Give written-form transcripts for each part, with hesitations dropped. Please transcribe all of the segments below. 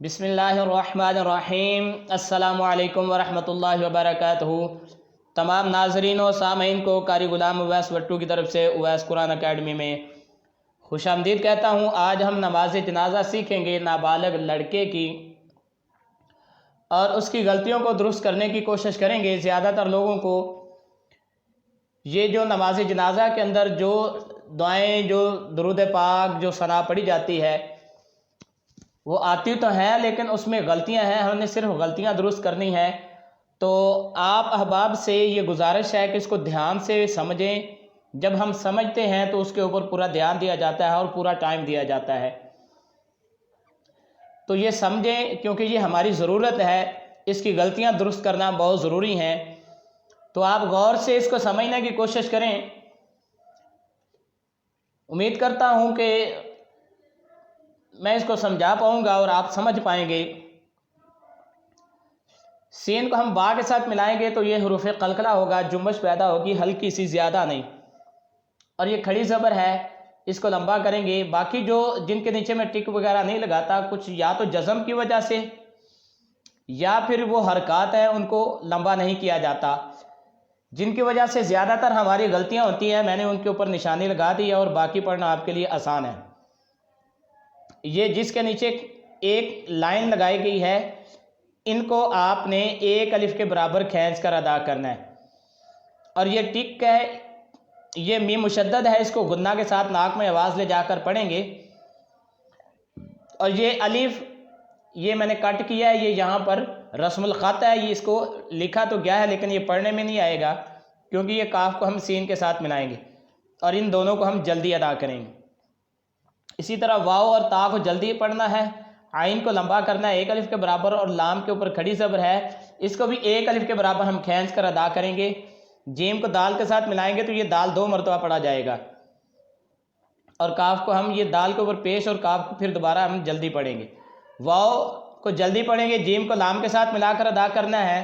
بسم اللہ الرحمن الرحیم۔ السلام علیکم ورحمۃ اللہ وبرکاتہ۔ تمام ناظرین و سامعین کو قاری غلام اویس وٹو کی طرف سے اویس قرآن اکیڈمی میں خوش آمدید کہتا ہوں۔ آج ہم نماز جنازہ سیکھیں گے نابالغ لڑکے کی، اور اس کی غلطیوں کو درست کرنے کی کوشش کریں گے۔ زیادہ تر لوگوں کو یہ جو نماز جنازہ کے اندر جو دعائیں، جو درود پاک، جو ثنا پڑھی جاتی ہے وہ آتی تو ہیں، لیکن اس میں غلطیاں ہیں۔ ہم نے صرف غلطیاں درست کرنی ہیں۔ تو آپ احباب سے یہ گزارش ہے کہ اس کو دھیان سے سمجھیں۔ جب ہم سمجھتے ہیں تو اس کے اوپر پورا دھیان دیا جاتا ہے اور پورا ٹائم دیا جاتا ہے۔ تو یہ سمجھیں، کیونکہ یہ ہماری ضرورت ہے۔ اس کی غلطیاں درست کرنا بہت ضروری ہیں۔ تو آپ غور سے اس کو سمجھنے کی کوشش کریں۔ امید کرتا ہوں کہ میں اس کو سمجھا پاؤں گا اور آپ سمجھ پائیں گے۔ سین کو ہم با کے ساتھ ملائیں گے تو یہ حروف قلقلہ ہوگا، جنبش پیدا ہوگی، ہلکی سی، زیادہ نہیں۔ اور یہ کھڑی زبر ہے، اس کو لمبا کریں گے۔ باقی جو جن کے نیچے میں ٹک وغیرہ نہیں لگاتا، کچھ یا تو جزم کی وجہ سے یا پھر وہ حرکات ہیں ان کو لمبا نہیں کیا جاتا، جن کی وجہ سے زیادہ تر ہماری غلطیاں ہوتی ہیں۔ میں نے ان کے اوپر نشانی لگا دی ہے اور باقی پڑھنا آپ کے لیے آسان ہے۔ یہ جس کے نیچے ایک لائن لگائی گئی ہے، ان کو آپ نے ایک الف کے برابر کھینچ کر ادا کرنا ہے۔ اور یہ ٹک ہے، یہ میم مشدد ہے، اس کو غنہ کے ساتھ ناک میں آواز لے جا کر پڑھیں گے۔ اور یہ الف، یہ میں نے کٹ کیا ہے، یہ یہاں پر رسم الخط ہے، یہ اس کو لکھا تو گیا ہے لیکن یہ پڑھنے میں نہیں آئے گا، کیونکہ یہ کاف کو ہم سین کے ساتھ ملائیں گے اور ان دونوں کو ہم جلدی ادا کریں گے۔ اسی طرح واو اور تا کو جلدی پڑھنا ہے، عین کو لمبا کرنا ہے ایک الف کے برابر، اور لام کے اوپر کھڑی زبر ہے، اس کو بھی ایک الف کے برابر ہم کھینچ کر ادا کریں گے۔ جیم کو دال کے ساتھ ملائیں گے تو یہ دال 2 مرتبہ پڑھا جائے گا، اور کاف کو ہم یہ دال کے اوپر پیش اور کاف کو پھر دوبارہ ہم جلدی پڑھیں گے۔ واو کو جلدی پڑھیں گے، جیم کو لام کے ساتھ ملا کر ادا کرنا ہے۔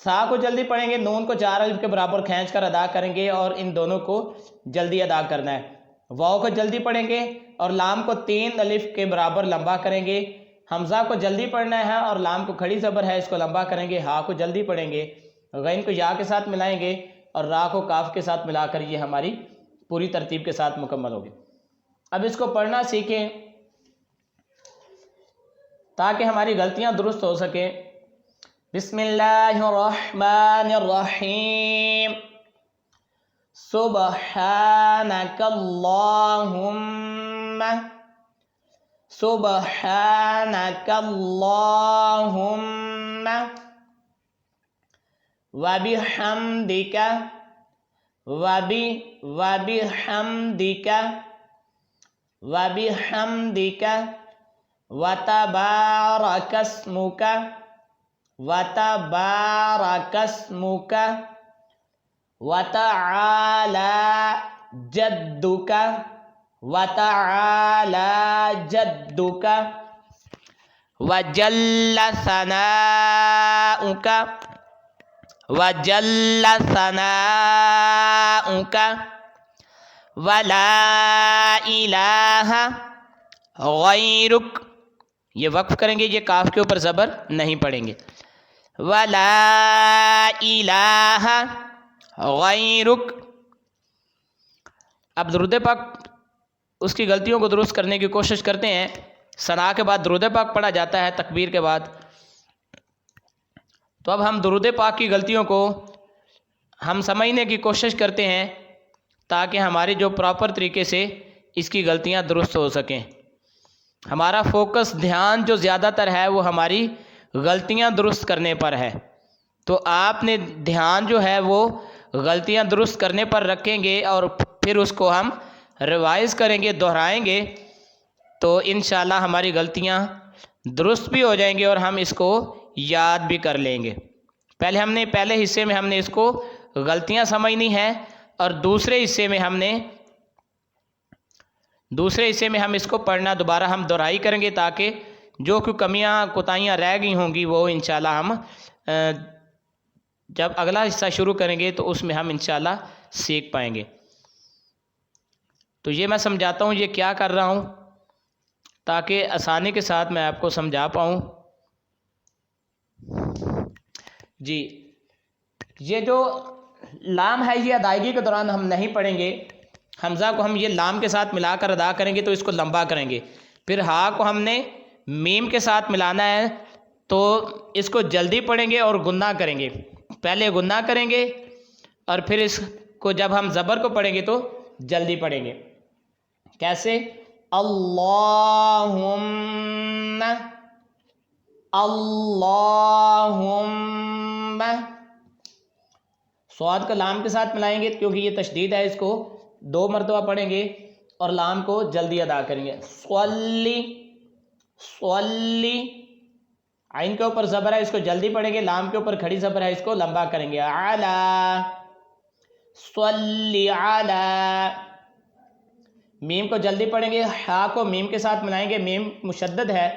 سا کو جلدی پڑھیں گے، نون کو 4 الف کے برابر کھینچ کر ادا کریں گے اور ان دونوں کو جلدی ادا کرنا ہے۔ واو کو جلدی پڑھیں گے اور لام کو 3 الف کے برابر لمبا کریں گے۔ حمزہ کو جلدی پڑھنا ہے اور لام کو کھڑی زبر ہے، اس کو لمبا کریں گے۔ ہا کو جلدی پڑھیں گے، غین کو یا کے ساتھ ملائیں گے اور را کو کاف کے ساتھ ملا کر یہ ہماری پوری ترتیب کے ساتھ مکمل ہوگی۔ اب اس کو پڑھنا سیکھیں تاکہ ہماری غلطیاں درست ہو سکیں۔ بسم اللہ الرحمن الرحیم۔ سبحانک اللہم، سبحانک اللہم، وبحمدک، وبحمدک، وبحمدک، وتبارک اسمک، وتبارک اسمک، وتعالی جدک، وتعالی جدک، وجل ثناؤک، وجل ثناؤک، ولا الہ غیرک۔ یہ وقف کریں گے، یہ کاف کے اوپر زبر نہیں پڑیں گے۔ ولا الہ غیرک۔ اب درود پاک، اس کی غلطیوں کو درست کرنے کی کوشش کرتے ہیں۔ ثنا کے بعد درود پاک پڑھا جاتا ہے تکبیر کے بعد۔ تو اب ہم درود پاک کی غلطیوں کو ہم سمجھنے کی کوشش کرتے ہیں تاکہ ہماری جو پراپر طریقے سے اس کی غلطیاں درست ہو سکیں۔ ہمارا فوکس، دھیان جو زیادہ تر ہے وہ ہماری غلطیاں درست کرنے پر ہے۔ تو آپ نے دھیان جو ہے وہ غلطیاں درست کرنے پر رکھیں گے اور پھر اس کو ہم ریوائز کریں گے، دہرائیں گے، تو انشاءاللہ ہماری غلطیاں درست بھی ہو جائیں گے اور ہم اس کو یاد بھی کر لیں گے۔ پہلے حصے میں ہم نے اس کو غلطیاں سمجھنی ہے، اور دوسرے حصے میں ہم اس کو پڑھنا دوبارہ ہم دہرائی کریں گے، تاکہ جو کوئی کمیاں کوتاہیاں رہ گئی ہوں گی وہ انشاءاللہ ہم جب اگلا حصہ شروع کریں گے تو اس میں ہم انشاءاللہ سیکھ پائیں گے۔ تو یہ میں سمجھاتا ہوں یہ کیا کر رہا ہوں۔ تاکہ آسانی کے ساتھ میں آپ کو سمجھا پاؤں۔ جی یہ جو لام ہے یہ ادائیگی کے دوران ہم نہیں پڑھیں گے، حمزہ کو ہم یہ لام کے ساتھ ملا کر ادا کریں گے تو اس کو لمبا کریں گے، پھر ہا کو ہم نے میم کے ساتھ ملانا ہے تو اس کو جلدی پڑھیں گے اور گنہ کریں گے، پہلے گنہ کریں گے اور پھر اس کو جب ہم زبر کو پڑھیں گے تو جلدی پڑھیں گے۔ کیسے؟ اللہم، اللہم، صاد کو لام کے ساتھ ملائیں گے کیونکہ یہ تشدید ہے، اس کو 2 مرتبہ پڑھیں گے اور لام کو جلدی ادا کریں گے۔ صلی، صلی، عین کے اوپر زبر ہے اس کو جلدی پڑھیں گے، لام کے اوپر کھڑی زبر ہے اس کو لمبا کریں گے۔ علی، صلی علی، میم کو جلدی پڑھیں گے، ہا کو میم کے ساتھ ملائیں گے، میم مشدد ہے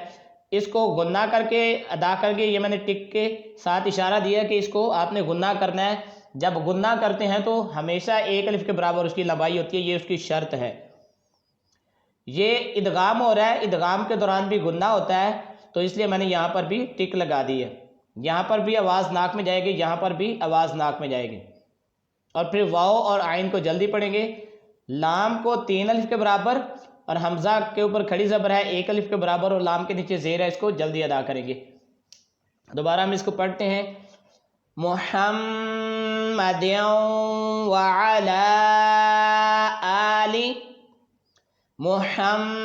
اس کو گنہ کر کے ادا کر کے، یہ میں نے ٹک کے ساتھ اشارہ دیا کہ اس کو آپ نے گنہ کرنا ہے۔ جب گنہ کرتے ہیں تو ہمیشہ 1 الف کے برابر اس کی لمبائی ہوتی ہے، یہ اس کی شرط ہے۔ یہ ادغام ہو رہا ہے، ادغام کے دوران بھی گنہ ہوتا ہے تو اس لیے میں نے یہاں پر بھی ٹک لگا دی ہے، یہاں پر بھی آواز ناک میں جائے گی، یہاں پر بھی آواز ناک میں جائے گی، اور پھر واو اور عین کو جلدی پڑھیں گے، لام کو 3 الف کے برابر اور حمزہ کے اوپر کھڑی زبر ہے 1 الف کے برابر اور لام کے نیچے زیر ہے، اس کو جلدی ادا کریں گے۔ دوبارہ ہم اس کو پڑھتے ہیں، محمد وعلی آلی، محمد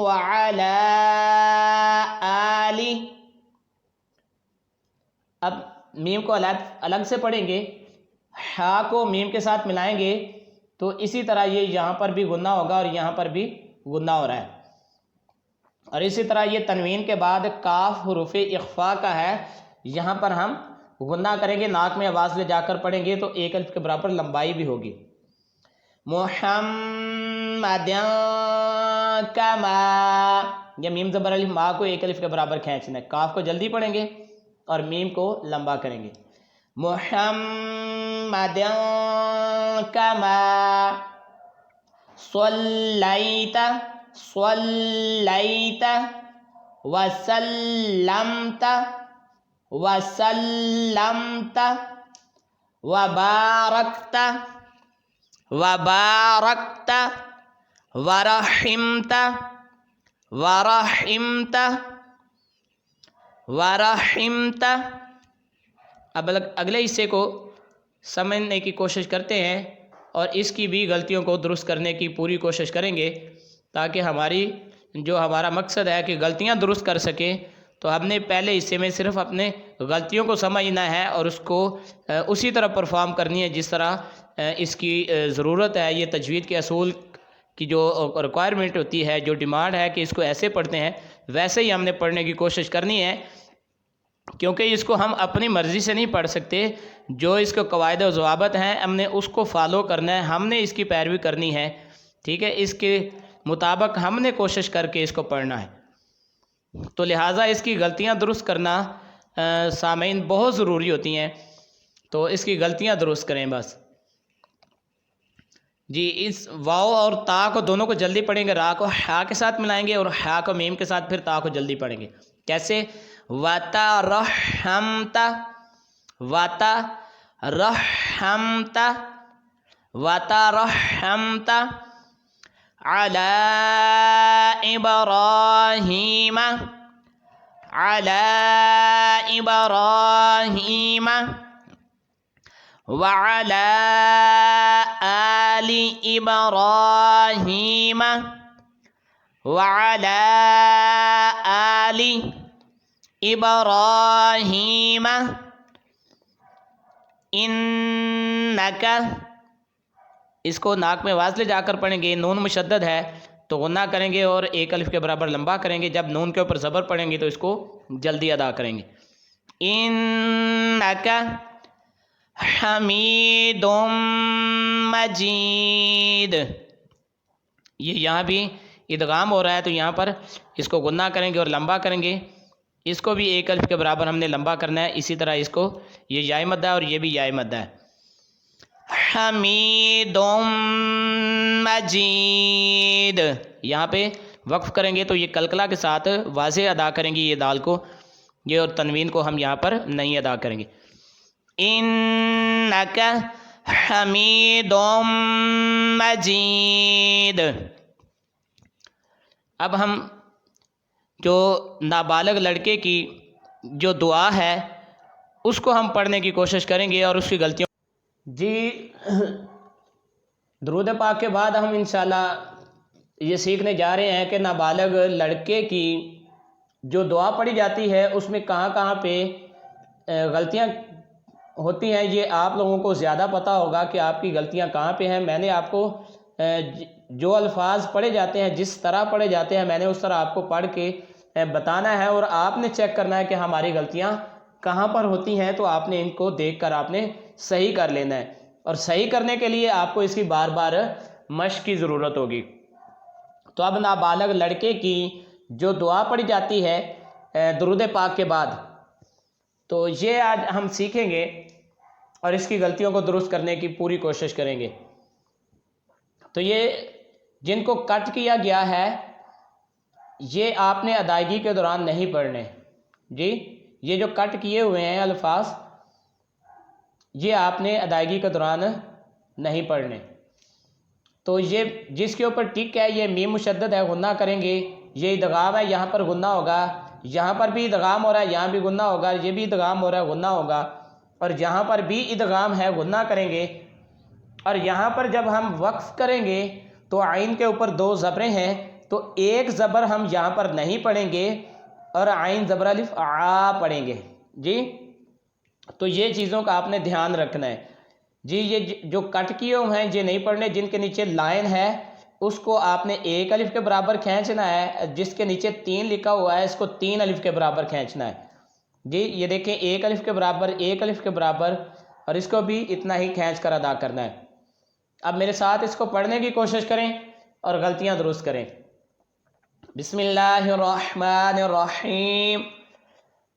وعلی آلی۔ اب میم کو الگ سے پڑھیں گے، ہا کو میم کے ساتھ ملائیں گے تو اسی طرح یہ یہاں پر بھی گنہ ہوگا اور یہاں پر بھی گنہ ہو رہا ہے، اور اسی طرح یہ تنوین کے بعد کاف حروف اخفا کا ہے، یہاں پر ہم گنہ کریں گے، ناک میں آواز لے جا کر پڑھیں گے تو 1 الف کے برابر لمبائی بھی ہوگی۔ محمد کما، یہ میم زبر الف ما کو 1 الف کے برابر کھینچنا ہے، کاف کو جلدی پڑھیں گے اور میم کو لمبا کریں گے۔ محمد کما صلیت، صلیت، وسلمت، وسلمت، وبارکت، وبارکت، ورحمت، ورحمت، ورحمت۔ اب اگلے حصے کو سمجھنے کی کوشش کرتے ہیں اور اس کی بھی غلطیوں کو درست کرنے کی پوری کوشش کریں گے تاکہ ہمارا مقصد ہے کہ غلطیاں درست کر سکیں، تو ہم نے پہلے حصے میں صرف اپنے غلطیوں کو سمجھنا ہے اور اس کو اسی طرح پرفارم کرنی ہے جس طرح اس کی ضرورت ہے۔ یہ تجوید کے اصول کی جو ریکوائرمنٹ ہوتی ہے، جو ڈیمانڈ ہے کہ اس کو ایسے پڑھتے ہیں، ویسے ہی ہم نے پڑھنے کی کوشش کرنی ہے، کیونکہ اس کو ہم اپنی مرضی سے نہیں پڑھ سکتے، جو اس کے قواعد و ضوابط ہیں ہم نے اس کو فالو کرنا ہے، ہم نے اس کی پیروی کرنی ہے، ٹھیک ہے، اس کے مطابق ہم نے کوشش کر کے اس کو پڑھنا ہے، تو لہٰذا اس کی غلطیاں درست کرنا سامعین بہت ضروری ہوتی ہیں، تو اس کی غلطیاں درست کریں بس۔ جی اس واو اور تا کو دونوں کو جلدی پڑھیں گے، را کو ہا کے ساتھ ملائیں گے اور ہا کو میم کے ساتھ پھر تا کو جلدی پڑھیں گے۔ کیسے؟ وَتَرَحَّمْتَ، وَتَرَحَّمْتَ، وَتَرَحَّمْتَ، عَلَىٰ إِبْرَاهِيمَ، عَلَىٰ إِبْرَاهِيمَ، وَعَلَىٰ آلِ إِبْرَاهِيمَ، وَعَلَىٰ آلِ إِبْرَاهِيمَ إِنَّكَ، اس کو ناک میں آواز لے جا کر پڑھیں گے، نون مشدد ہے تو غنہ کریں گے اور 1 الف کے برابر لمبا کریں گے، جب نون کے اوپر زبر پڑھیں گے تو اس کو جلدی ادا کریں گے۔ إِنَّكَ حمید مجید، یہ یہاں بھی ادغام ہو رہا ہے تو یہاں پر اس کو غنہ کریں گے اور لمبا کریں گے، اس کو بھی 1 الف کے برابر ہم نے لمبا کرنا ہے، اسی طرح اس کو یہ یائے مدہ ہے اور یہ بھی یائے مدہ ہے۔ حمید مجید، یہاں پہ وقف کریں گے تو یہ قلقلہ کے ساتھ واضح ادا کریں گے یہ دال کو، یہ اور تنوین کو ہم یہاں پر نہیں ادا کریں گے۔ انک حمید مجید۔ اب ہم جو نابالغ لڑکے کی جو دعا ہے اس کو ہم پڑھنے کی کوشش کریں گے اور اس کی غلطیوں جی درود پاک کے بعد ہم انشاءاللہ یہ سیکھنے جا رہے ہیں کہ نابالغ لڑکے کی جو دعا پڑھی جاتی ہے اس میں کہاں کہاں پہ غلطیاں ہوتی ہیں۔ یہ آپ لوگوں کو زیادہ پتہ ہوگا کہ آپ کی غلطیاں کہاں پہ ہیں۔ میں نے آپ کو جو الفاظ پڑھے جاتے ہیں، جس طرح پڑھے جاتے ہیں، میں نے اس طرح آپ کو پڑھ کے بتانا ہے اور آپ نے چیک کرنا ہے کہ ہماری غلطیاں کہاں پر ہوتی ہیں، تو آپ نے ان کو دیکھ کر آپ نے صحیح کر لینا ہے، اور صحیح کرنے کے لیے آپ کو اس کی بار بار مشق کی ضرورت ہوگی۔ تو اب نابالغ لڑکے کی جو دعا پڑھی جاتی ہے درود پاک کے بعد، تو یہ آج ہم سیکھیں گے اور اس کی غلطیوں کو درست کرنے کی پوری کوشش کریں گے۔ تو یہ جن کو کٹ کیا گیا ہے یہ آپ نے ادائیگی کے دوران نہیں پڑھنے جی، یہ جو کٹ کیے ہوئے ہیں الفاظ یہ آپ نے ادائیگی کے دوران نہیں پڑھنے۔ تو یہ جس کے اوپر ٹک ہے یہ میم مشدد ہے، غنہ کریں گے، یہ ادغام ہے، یہاں پر غنہ ہوگا، یہاں پر بھی ادغام ہو رہا ہے، یہاں بھی غنہ ہوگا، یہ بھی ادغام ہو رہا ہے، غنہ ہوگا، اور یہاں پر بھی ادغام ہے، غنہ کریں گے۔ اور یہاں پر جب ہم وقف کریں گے تو عین کے اوپر دو زبریں ہیں، تو ایک زبر ہم یہاں پر نہیں پڑھیں گے اور عین زبر الف آ پڑھیں گے جی۔ تو یہ چیزوں کا آپ نے دھیان رکھنا ہے جی۔ یہ جو کٹ کیے ہوئے ہیں یہ نہیں پڑھنے، جن کے نیچے لائن ہے اس کو آپ نے ایک الف کے برابر کھینچنا ہے، جس کے نیچے 3 لکھا ہوا ہے اس کو 3 الف کے برابر کھینچنا ہے جی۔ یہ دیکھیں ایک الف کے برابر، ایک الف کے برابر، اور اس کو بھی اتنا ہی کھینچ کر ادا کرنا ہے۔ اب میرے ساتھ اس کو پڑھنے کی کوشش کریں اور غلطیاں درست کریں۔ بسم اللہ الرحمن الرحیم۔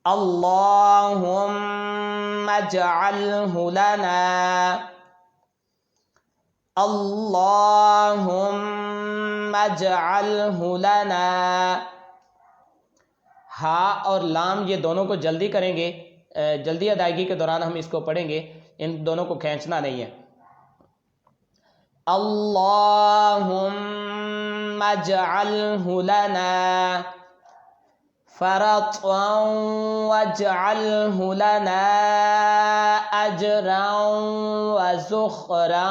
اللہم اجعلہ لنا، اللہم اجعلہ لنا۔ ہا اور لام یہ دونوں کو جلدی کریں گے، جلدی ادائیگی کے دوران ہم اس کو پڑھیں گے، ان دونوں کو کھینچنا نہیں ہے۔ اللہم اجعلہ لنا فرطا واجعلہ لنا اجرا وزخرا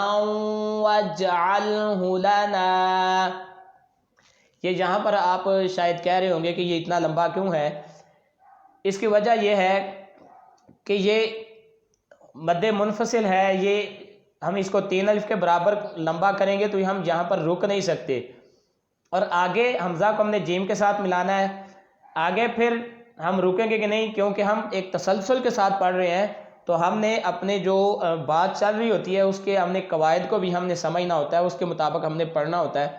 واجعلہ لنا۔ یہ یہاں پر آپ شاید کہہ رہے ہوں گے کہ یہ اتنا لمبا کیوں ہے؟ اس کی وجہ یہ ہے کہ یہ مد منفصل ہے، یہ ہم اس کو 3 الف کے برابر لمبا کریں گے تو ہم یہاں پر رک نہیں سکتے، اور آگے حمزہ کو ہم نے جیم کے ساتھ ملانا ہے، آگے پھر ہم رکیں گے کہ نہیں، کیونکہ ہم ایک تسلسل کے ساتھ پڑھ رہے ہیں، تو ہم نے اپنے جو بات چل رہی ہوتی ہے اس کے ہم نے قواعد کو بھی ہم نے سمجھنا ہوتا ہے، اس کے مطابق ہم نے پڑھنا ہوتا ہے۔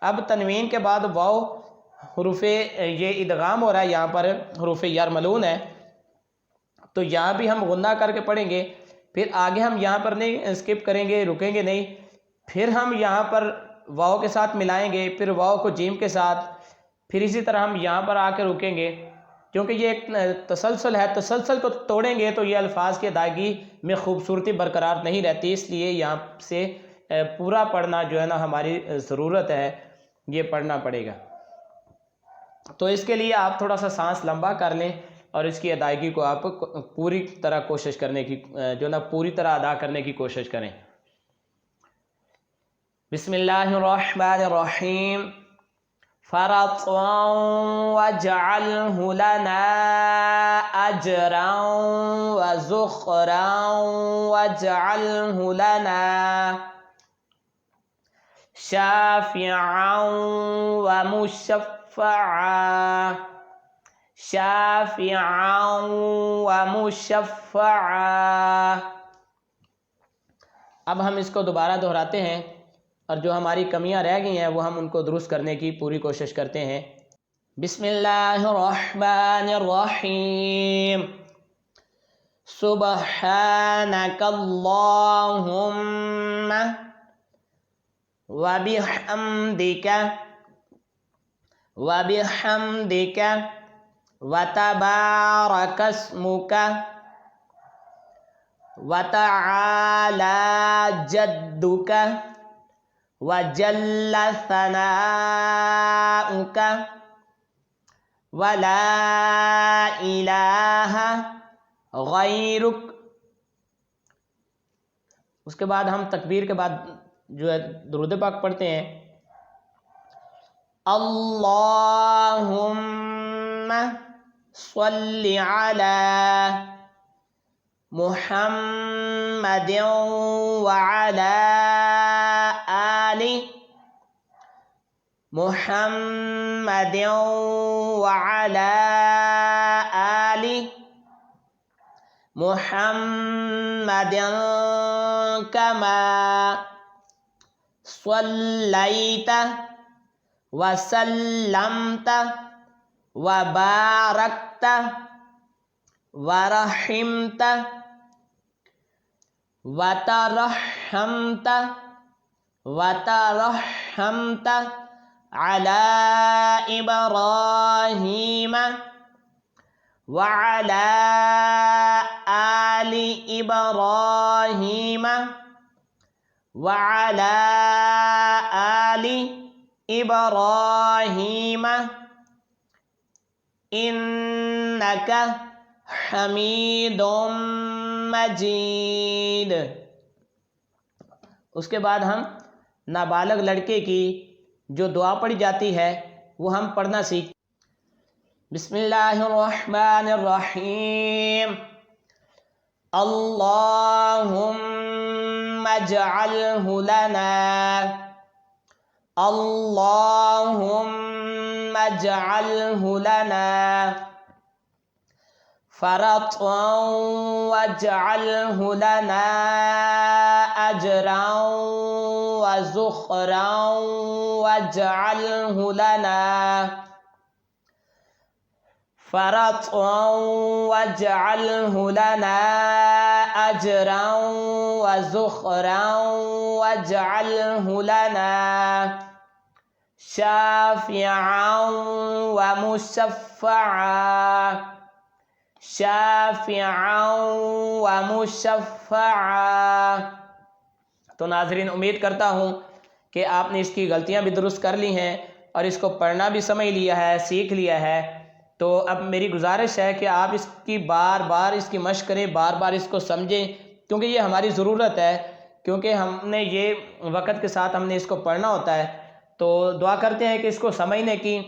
اب تنوین کے بعد واو حروف یہ ادغام ہو رہا ہے، یہاں پر حروف یرملون ہے، تو یہاں بھی ہم غنہ کر کے پڑھیں گے، پھر آگے ہم یہاں پر نہیں اسکپ کریں گے، رکیں گے نہیں، پھر ہم یہاں پر واو کے ساتھ ملائیں گے، پھر واو کو جیم کے ساتھ، پھر اسی طرح ہم یہاں پر آ کے رکیں گے، کیونکہ یہ ایک تسلسل ہے، تسلسل کو توڑیں گے تو یہ الفاظ کی ادائیگی میں خوبصورتی برقرار نہیں رہتی، اس لیے یہاں سے پورا پڑھنا جو ہے نا ہماری ضرورت ہے، یہ پڑھنا پڑے گا۔ تو اس کے لیے آپ تھوڑا سا سانس لمبا کر لیں اور اس کی ادائیگی کو آپ پوری طرح کوشش کرنے کی جو نا پوری طرح ادا کرنے کی کوشش کریں۔ بسم اللہ الرحمن الرحیم۔ فرطا واجعلہ لنا اجرا وزخرا واجعلہ لنا شافعا ومشفعا، شافعا ومشفعا۔ اب ہم اس کو دوبارہ دہراتے ہیں اور جو ہماری کمیاں رہ گئی ہیں وہ ہم ان کو درست کرنے کی پوری کوشش کرتے ہیں۔ بسم اللہ الرحمن الرحیم۔ سبحانک اللہم وبحمدک وبحمدك وتبارك اسمك وتعالى جدك وجل ثناؤك ولا الہ غیرک۔ اس کے بعد ہم تکبیر کے بعد جو ہے درود پاک پڑھتے ہیں۔ اللہم صلی علی محمد وعلی آل محمد وعلی آل محمد کما صلیت وسلمت وبارکت ورحمت وترحمت علی ابراہیم وعلی آل ابراہیم وعلی آل ابراہیم انک حمید مجید۔ اس کے بعد ہم نابالغ لڑکے کی جو دعا پڑھی جاتی ہے وہ ہم پڑھنا سیکھ۔ بسم اللہ الرحمن الرحیم۔ اللہم اجعلہ لنا اللہم اجعلہ لنا فرطا واجعلہ لنا اجرا وزخرا واجعلہ لنا فرطا واجعلہ لنا اجرا وزخرا واجعلہ لنا شافعا ومشفعا شافعا ومشفعا۔ تو ناظرین امید کرتا ہوں کہ آپ نے اس کی غلطیاں بھی درست کر لی ہیں اور اس کو پڑھنا بھی سمجھ لیا ہے، سیکھ لیا ہے۔ تو اب میری گزارش ہے کہ آپ اس کی بار بار اس کی مشق کریں، بار بار اس کو سمجھیں، کیونکہ یہ ہماری ضرورت ہے، کیونکہ ہم نے یہ وقت کے ساتھ ہم نے اس کو پڑھنا ہوتا ہے۔ تو دعا کرتے ہیں کہ اس کو سمجھنے کی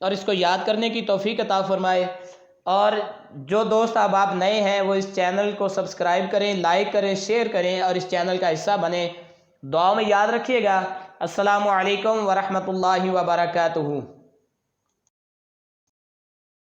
اور اس کو یاد کرنے کی توفیق عطا فرمائے۔ اور جو دوست آپ نئے ہیں وہ اس چینل کو سبسکرائب کریں، لائک کریں، شیئر کریں اور اس چینل کا حصہ بنیں۔ دعاؤں میں یاد رکھیے گا۔ السلام علیکم ورحمۃ اللہ وبرکاتہ۔